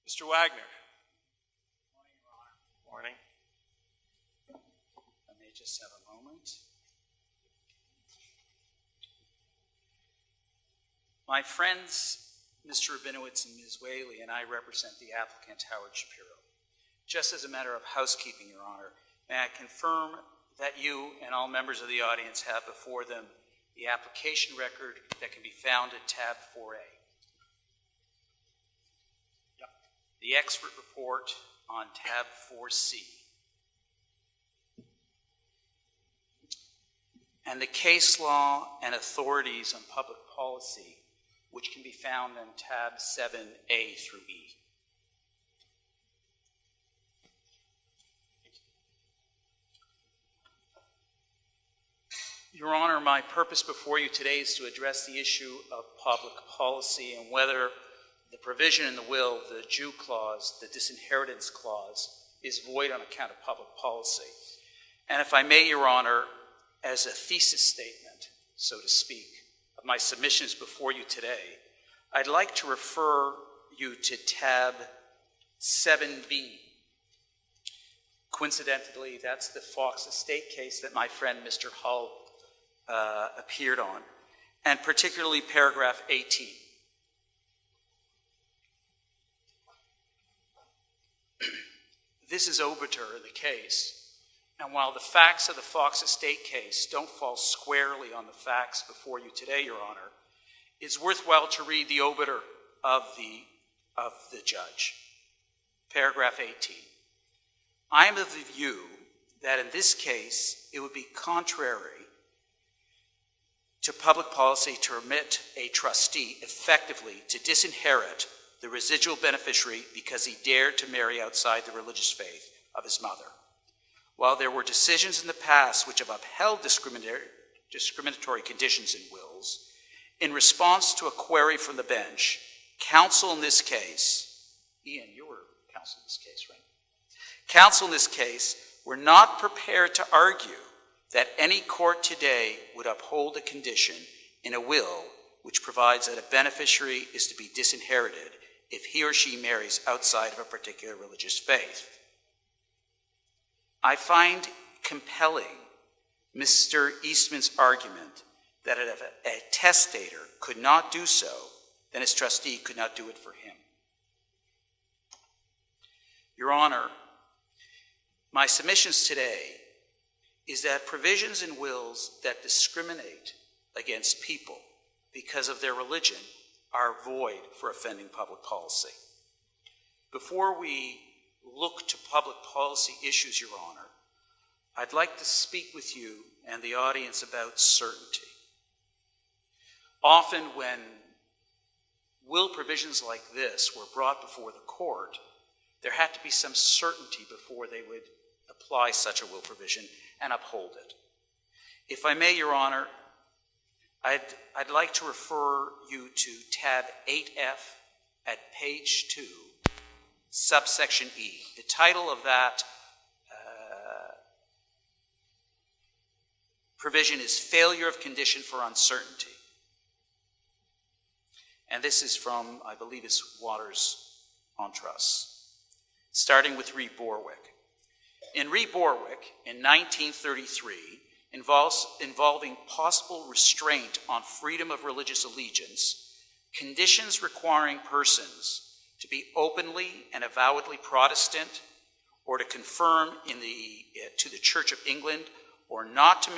Mr. Wagner. Morning, Your Honor. Morning. I may just have a moment. My friends, Mr. Rabinowitz and Ms. Whaley, and I represent the applicant, Howard Shapiro. Just as a matter of housekeeping, Your Honor, may I confirm that you and all members of the audience have before them the application record that can be found at tab 4A. Yep. The expert report on tab 4C. And the case law and authorities on public policy, which can be found in tab 7A through E. Your Honor, my purpose before you today is to address the issue of public policy and whether the provision in the will, the Jew clause, the disinheritance clause, is void on account of public policy. And if I may, Your Honor, as a thesis statement, so to speak, of my submissions before you today, I'd like to refer you to tab 7B. Coincidentally, that's the Fox Estate case that my friend Mr. Hull appeared on, and particularly paragraph 18. This is obiter, the case, and while the facts of the Fox Estate case don't fall squarely on the facts before you today, Your Honor, it's worthwhile to read the obiter of the judge. Paragraph 18. I am of the view that in this case, it would be contrary to public policy to permit a trustee effectively to disinherit the residual beneficiary because he dared to marry outside the religious faith of his mother. While there were decisions in the past which have upheld discriminatory conditions in wills, in response to a query from the bench, counsel in this case, Ian, you were counsel in this case, right? Counsel in this case were not prepared to argue that any court today would uphold a condition in a will which provides that a beneficiary is to be disinherited if he or she marries outside of a particular religious faith. I find compelling Mr. Eastman's argument that if a testator could not do so, then his trustee could not do it for him. Your Honor, my submissions today is that provisions in wills that discriminate against people because of their religion are void for offending public policy. Before we look to public policy issues, Your Honor, I'd like to speak with you and the audience about certainty. Often when will provisions like this were brought before the court, there had to be some certainty before they would apply such a will provision and uphold it. If I may, Your Honor, I'd like to refer you to tab 8F at page 2, subsection E. The title of that provision is Failure of Condition for Uncertainty. And this is from, I believe it's Waters on Trust, starting with Re Borwick. In Re Borwick, in 1933, involving possible restraint on freedom of religious allegiance, conditions requiring persons to be openly and avowedly Protestant, or to confirm to the Church of England, or not to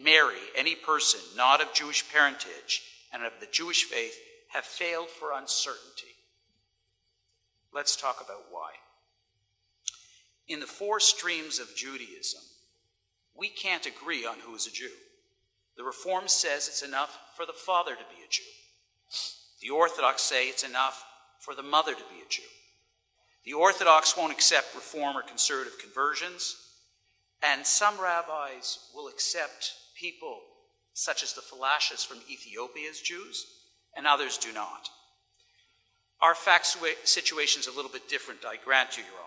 marry any person not of Jewish parentage and of the Jewish faith, have failed for uncertainty. Let's talk about why. In the four streams of Judaism, we can't agree on who is a Jew. The Reform says it's enough for the father to be a Jew. The Orthodox say it's enough for the mother to be a Jew. The Orthodox won't accept Reform or conservative conversions, and some rabbis will accept people such as the Falashas from Ethiopia as Jews, and others do not. Our fact situation is a little bit different, I grant you, Your Honor.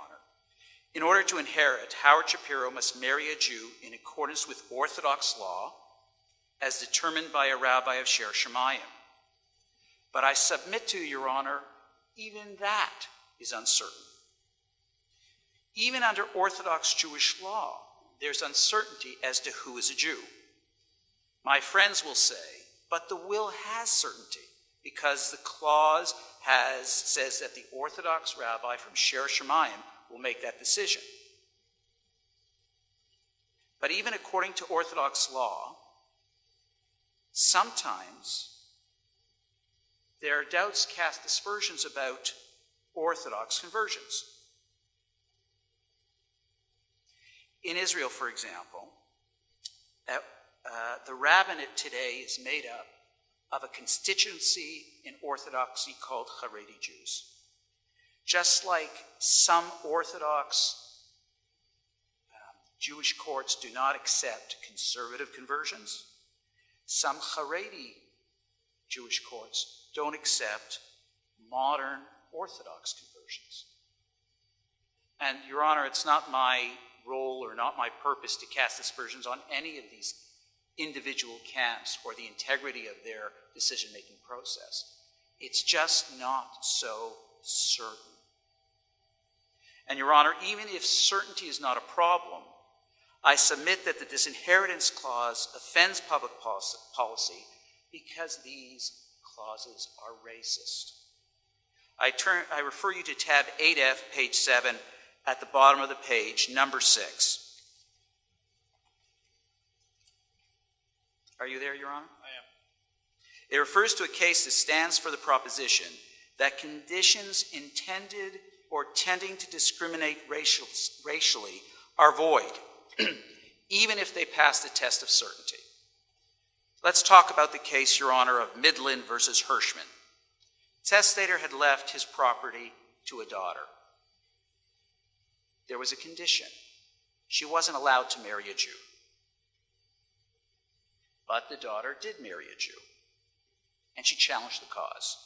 In order to inherit, Howard Shapiro must marry a Jew in accordance with Orthodox law, as determined by a rabbi of Sher Shemayim. But I submit to you, Your Honor, even that is uncertain. Even under Orthodox Jewish law, there's uncertainty as to who is a Jew. My friends will say, but the will has certainty because the clause says that the Orthodox rabbi from Sher Shemayim will make that decision. But even according to Orthodox law, sometimes there are doubts cast aspersions about Orthodox conversions. In Israel, for example, the rabbinate today is made up of a constituency in Orthodoxy called Haredi Jews. Just like some Orthodox Jewish courts do not accept conservative conversions, some Haredi Jewish courts don't accept modern Orthodox conversions. And, Your Honor, it's not my role or not my purpose to cast aspersions on any of these individual camps or the integrity of their decision-making process. It's just not so certain. And, Your Honor, even if certainty is not a problem, I submit that the disinheritance clause offends public policy because these clauses are racist. I refer you to tab 8F, page 7, at the bottom of the page, number 6. Are you there, Your Honor? I am. It refers to a case that stands for the proposition that conditions intended or tending to discriminate racially are void, even if they pass the test of certainty. Let's talk about the case, Your Honor, of Midland versus Hirschman. Testator had left his property to a daughter. There was a condition. She wasn't allowed to marry a Jew. But the daughter did marry a Jew, and she challenged the cause.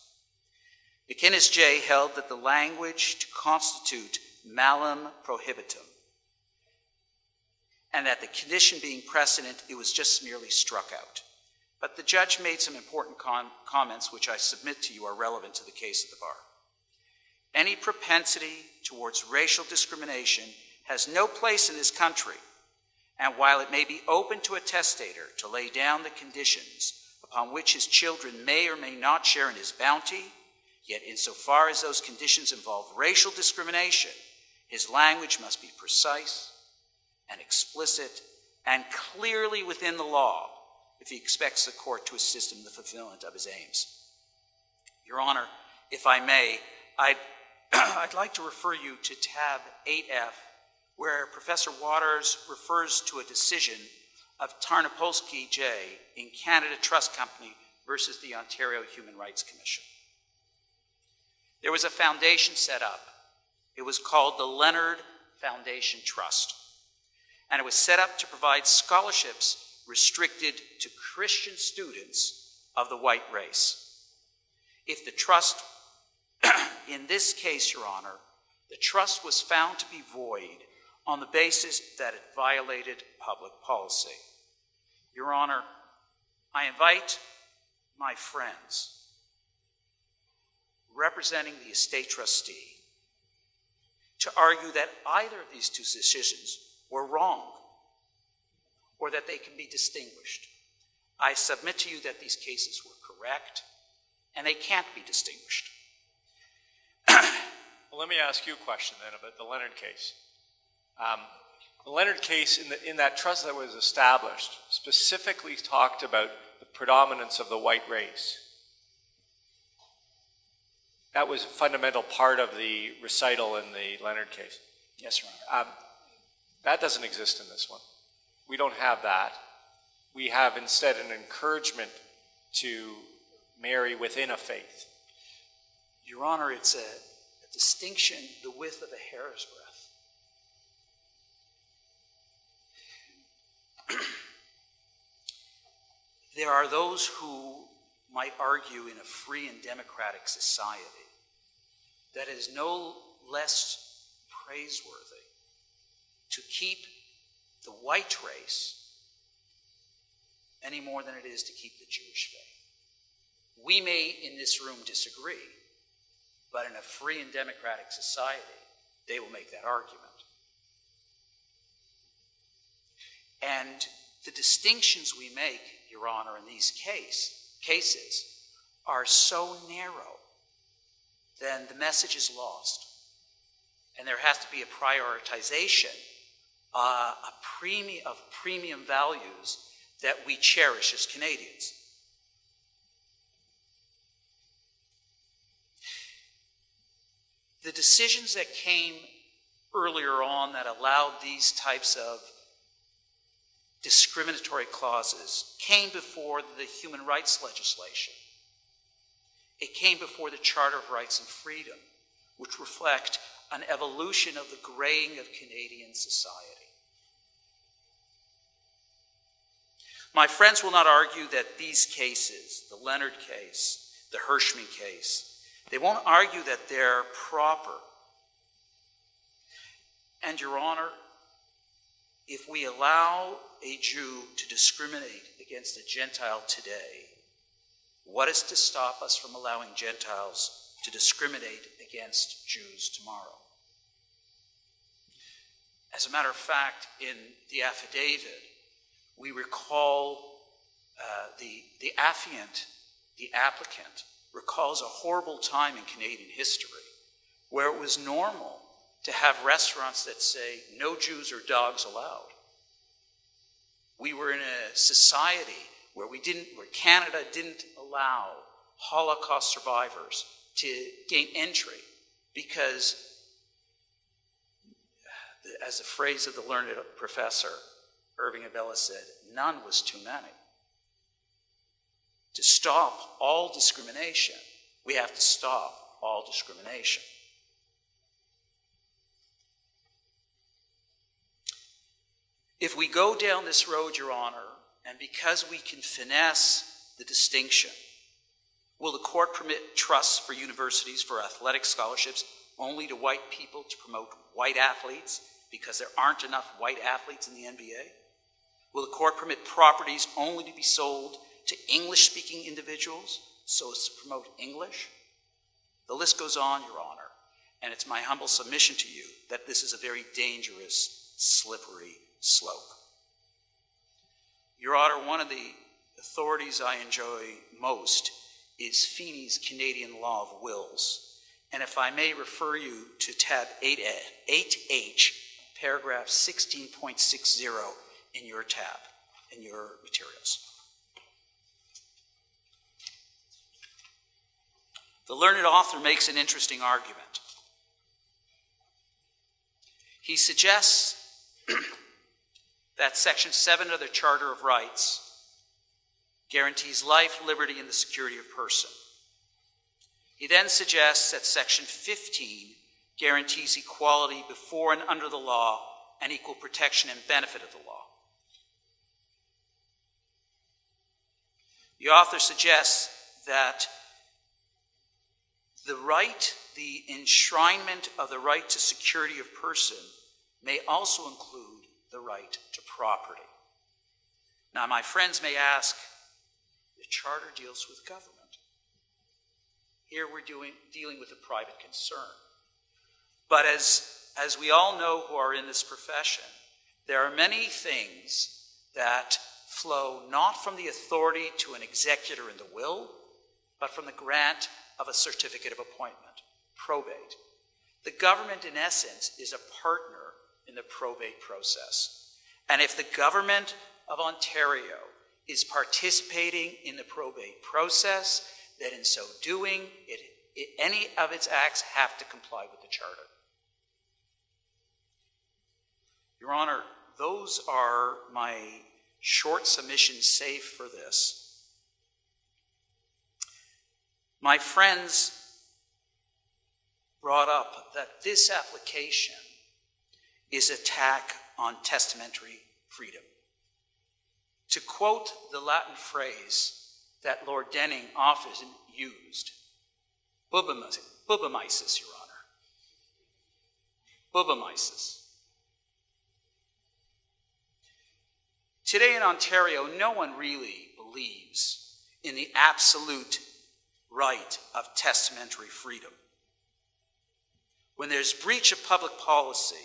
McInnes J. held that the language to constitute malum prohibitum, and that the condition being precedent, it was just merely struck out. But the judge made some important comments which I submit to you are relevant to the case at the bar. Any propensity towards racial discrimination has no place in this country, and while it may be open to a testator to lay down the conditions upon which his children may or may not share in his bounty, yet insofar as those conditions involve racial discrimination, his language must be precise and explicit and clearly within the law if he expects the court to assist him in the fulfillment of his aims. Your Honor, if I may, I'd like to refer you to tab 8F, where Professor Waters refers to a decision of Tarnopolsky J. in Canada Trust Company versus the Ontario Human Rights Commission. There was a foundation set up. It was called the Leonard Foundation Trust, and it was set up to provide scholarships restricted to Christian students of the white race. If the trust, in this case, Your Honor, the trust was found to be void on the basis that it violated public policy. Your Honor, I invite my friends representing the estate trustee to argue that either of these two decisions were wrong or that they can be distinguished. I submit to you that these cases were correct and they can't be distinguished. Well, let me ask you a question then about the Leonard case. The Leonard case in that trust that was established specifically talked about the predominance of the white race. That was a fundamental part of the recital in the Leonard case. Yes, Your Honor. That doesn't exist in this one. We don't have that. We have instead an encouragement to marry within a faith. Your Honor, it's a distinction the width of a hair's breadth. There are those who might argue in a free and democratic society that it is no less praiseworthy to keep the white race any more than it is to keep the Jewish faith. We may in this room disagree, But in a free and democratic society, they will make that argument. And the distinctions we make, Your Honor, in these cases are so narrow, then the message is lost. And there has to be a prioritization, of premium values that we cherish as Canadians. The decisions that came earlier on that allowed these types of discriminatory clauses came before the human rights legislation. It came before the Charter of Rights and Freedom, which reflect an evolution of the graying of Canadian society. My friends will not argue that these cases, the Leonard case, the Hirschman case, they won't argue that they're proper. And, Your Honor, if we allow a Jew to discriminate against a Gentile today, what is to stop us from allowing Gentiles to discriminate against Jews tomorrow? As a matter of fact, in the affidavit, we recall the affiant, the applicant, recalls a horrible time in Canadian history where it was normal to have restaurants that say, no Jews or dogs allowed. We were in a society where Canada didn't allow Holocaust survivors to gain entry because, as the phrase of the learned professor, Irving Abella said, none was too many. To stop all discrimination, we have to stop all discrimination. If we go down this road, Your Honor, and because we can finesse the distinction, will the court permit trusts for universities for athletic scholarships only to white people to promote white athletes because there aren't enough white athletes in the NBA? Will the court permit properties only to be sold to English-speaking individuals so as to promote English? The list goes on, Your Honor, and it's my humble submission to you that this is a very dangerous, slippery slope. Your Honor, one of the authorities I enjoy most is Feeney's Canadian Law of Wills. And if I may refer you to tab 8H, paragraph 16.60 in your tab, in your materials. The learned author makes an interesting argument. He suggests that Section 7 of the Charter of Rights guarantees life, liberty, and the security of person. He then suggests that Section 15 guarantees equality before and under the law and equal protection and benefit of the law. The author suggests that the enshrinement of the right to security of person may also include the right to property. Now, my friends may ask, the Charter deals with government. Here we're dealing with a private concern. But as we all know who are in this profession, there are many things that flow not from the authority to an executor in the will, but from the grant of a certificate of appointment, probate. The government, in essence, is a partner in the probate process. And if the government of Ontario is participating in the probate process, then in so doing, any of its acts have to comply with the Charter. Your Honor, those are my short submissions save for this. My friends brought up that this application is an attack on testamentary freedom. To quote the Latin phrase that Lord Denning often used, bubamisis, Your Honor. Bubamisis. Today in Ontario, no one really believes in the absolute right of testamentary freedom. When there's breach of public policy,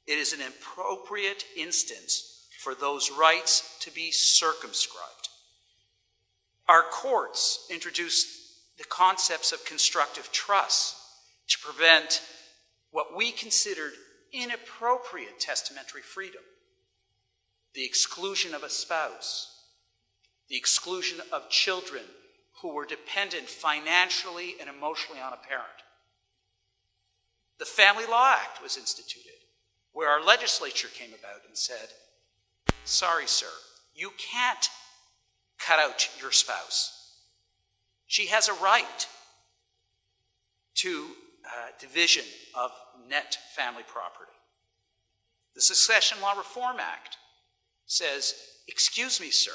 it is an appropriate instance for those rights to be circumscribed. Our courts introduced the concepts of constructive trust to prevent what we considered inappropriate testamentary freedom, the exclusion of a spouse, the exclusion of children who were dependent financially and emotionally on a parent. The Family Law Act was instituted, where our legislature came about and said, sorry, sir, you can't cut out your spouse. She has a right to division of net family property. The Succession Law Reform Act says, excuse me, sir,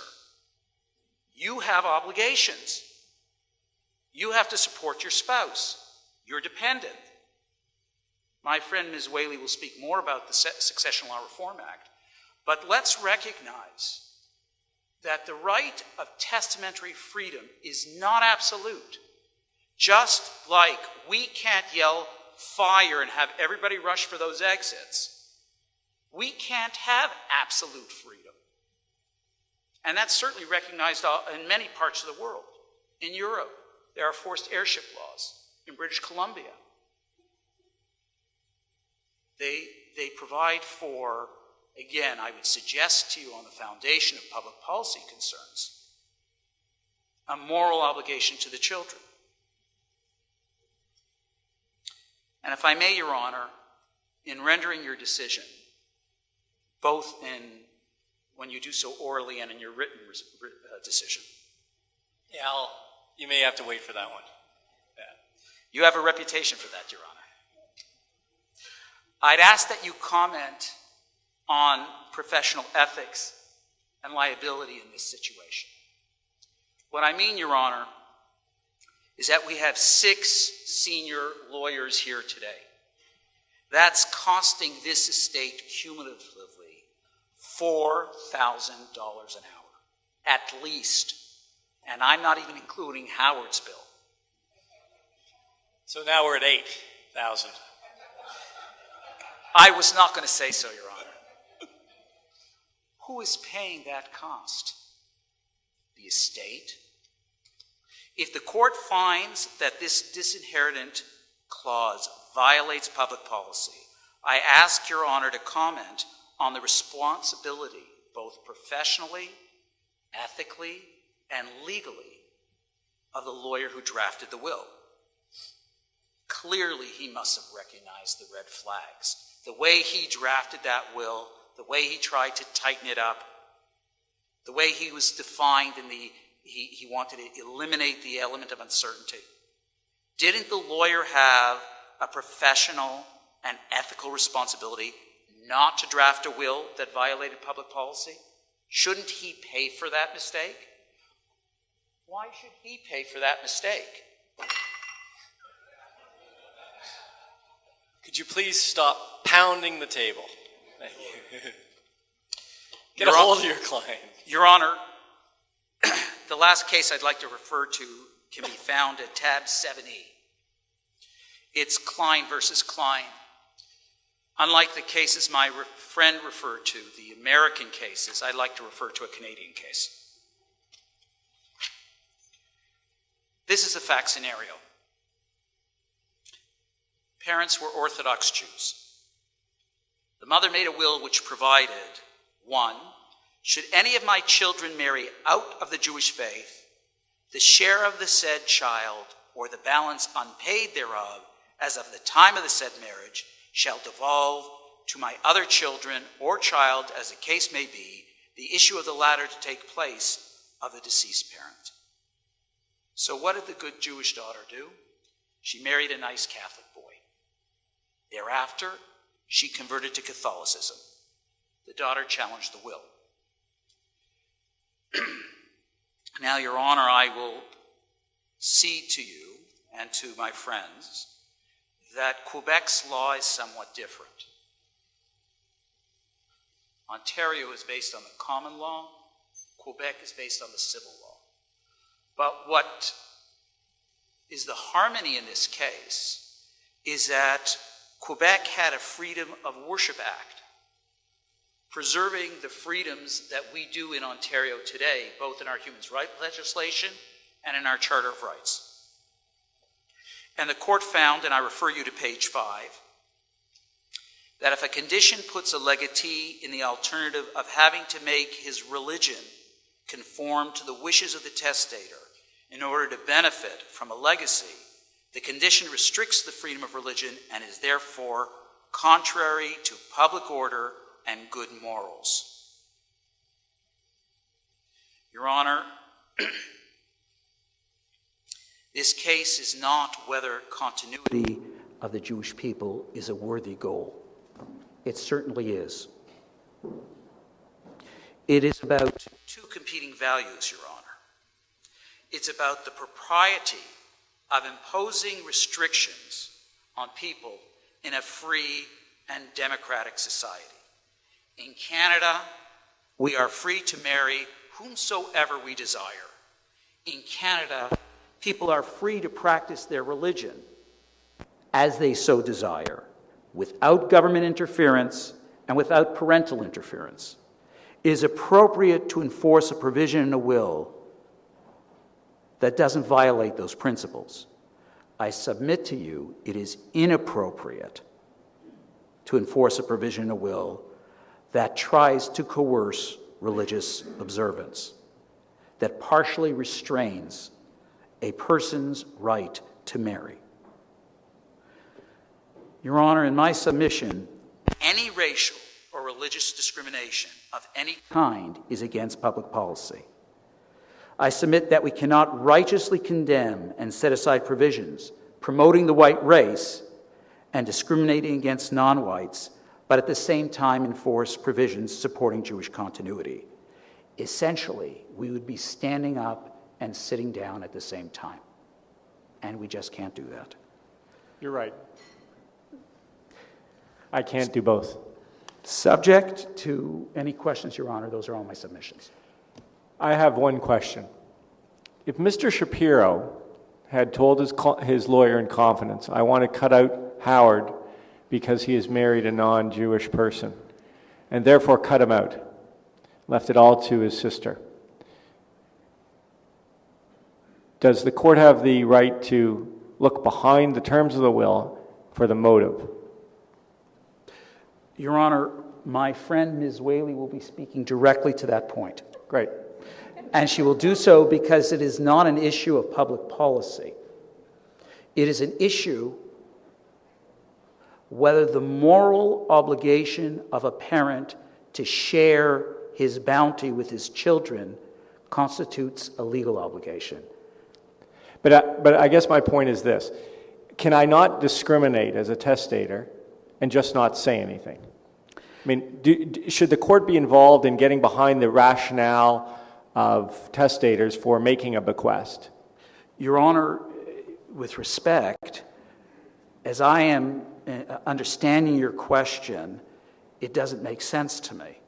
you have obligations. You have to support your spouse. You're dependent. My friend Ms. Whaley will speak more about the Succession Law Reform Act, but let's recognize that the right of testamentary freedom is not absolute. Just like we can't yell fire and have everybody rush for those exits, we can't have absolute freedom. And that's certainly recognized in many parts of the world. In Europe, there are forced heirship laws. In British Columbia, they provide for, again, I would suggest to you on the foundation of public policy concerns, a moral obligation to the children. And if I may, Your Honor, in rendering your decision, both when you do so orally and in your written decision. Yeah, you may have to wait for that one. Yeah. You have a reputation for that, Your Honor. I'd ask that you comment on professional ethics and liability in this situation. What I mean, Your Honor, is that we have 6 senior lawyers here today. That's costing this estate cumulatively $4,000 an hour, at least. And I'm not even including Howard's bill. So now we're at 8,000. I was not going to say so, Your Honor. Who is paying that cost? The estate? If the court finds that this disinheritant clause violates public policy, I ask Your Honor to comment on the responsibility, both professionally, ethically, and legally, of the lawyer who drafted the will. Clearly, he must have recognized the red flags. The way he drafted that will, the way he tried to tighten it up, the way he was defined in he wanted to eliminate the element of uncertainty. Didn't the lawyer have a professional and ethical responsibility not to draft a will that violated public policy? Shouldn't he pay for that mistake? Why should he pay for that mistake? Could you please stop pounding the table? Thank you. Get a hold of your client. Your Honor, the last case I'd like to refer to can be found at tab 7E. It's Klein versus Klein. Unlike the cases my friend referred to, the American cases, I'd like to refer to a Canadian case. This is a fact scenario. Parents were Orthodox Jews. The mother made a will which provided, 1, should any of my children marry out of the Jewish faith, the share of the said child, or the balance unpaid thereof, as of the time of the said marriage, shall devolve to my other children or child, as the case may be, the issue of the latter to take place of the deceased parent. So what did the good Jewish daughter do? She married a nice Catholic boy. Thereafter, she converted to Catholicism. The daughter challenged the will. Now, Your Honor, I will cede to you and to my friends that Quebec's law is somewhat different. Ontario is based on the common law. Quebec is based on the civil law. But what is the harmony in this case is that Quebec had a Freedom of Worship Act, preserving the freedoms that we do in Ontario today, both in our human rights legislation and in our Charter of Rights. And the court found, and I refer you to page 5, that if a condition puts a legatee in the alternative of having to make his religion conform to the wishes of the testator in order to benefit from a legacy, the condition restricts the freedom of religion and is therefore contrary to public order and good morals. Your Honor, this case is not whether continuity of the Jewish people is a worthy goal. It certainly is. It is about two competing values, Your Honor. It's about the propriety of imposing restrictions on people in a free and democratic society. In Canada, we are free to marry whomsoever we desire. In Canada, people are free to practice their religion as they so desire, without government interference and without parental interference. It is appropriate to enforce a provision in a will that doesn't violate those principles. I submit to you it is inappropriate to enforce a provision in a will that tries to coerce religious observance, that partially restrains a person's right to marry. Your Honor, in my submission, any racial or religious discrimination of any kind is against public policy. I submit that we cannot righteously condemn and set aside provisions promoting the white race and discriminating against non-whites, but at the same time enforce provisions supporting Jewish continuity. Essentially, we would be standing up and sitting down at the same time. And we just can't do that. You're right. I can't do both. Subject to any questions, Your Honor, those are all my submissions. I have one question. If Mr. Shapiro had told his lawyer in confidence, I want to cut out Howard because he has married a non-Jewish person, and therefore cut him out, left it all to his sister, does the court have the right to look behind the terms of the will for the motive? Your Honor, my friend Ms. Whaley will be speaking directly to that point. Great. And she will do so because it is not an issue of public policy. It is an issue whether the moral obligation of a parent to share his bounty with his children constitutes a legal obligation. But I guess my point is this. Can I not discriminate as a testator and just not say anything? I mean, should the court be involved in getting behind the rationale of testators for making a bequest? Your Honor, with respect, as I am understanding your question, it doesn't make sense to me.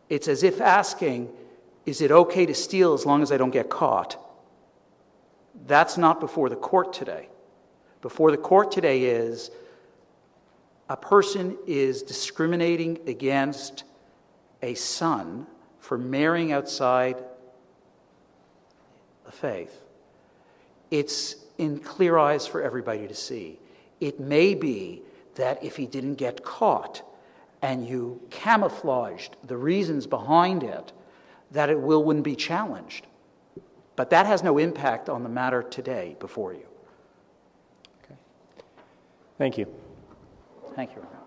It's as if asking, is it okay to steal as long as I don't get caught? That's not before the court today. Before the court today is a person is discriminating against a son for marrying outside the faith. It's in clear eyes for everybody to see. It may be that if he didn't get caught and you camouflaged the reasons behind it, that it wouldn't be challenged. But that has no impact on the matter today before you. Okay. Thank you. Thank you, Your Honor.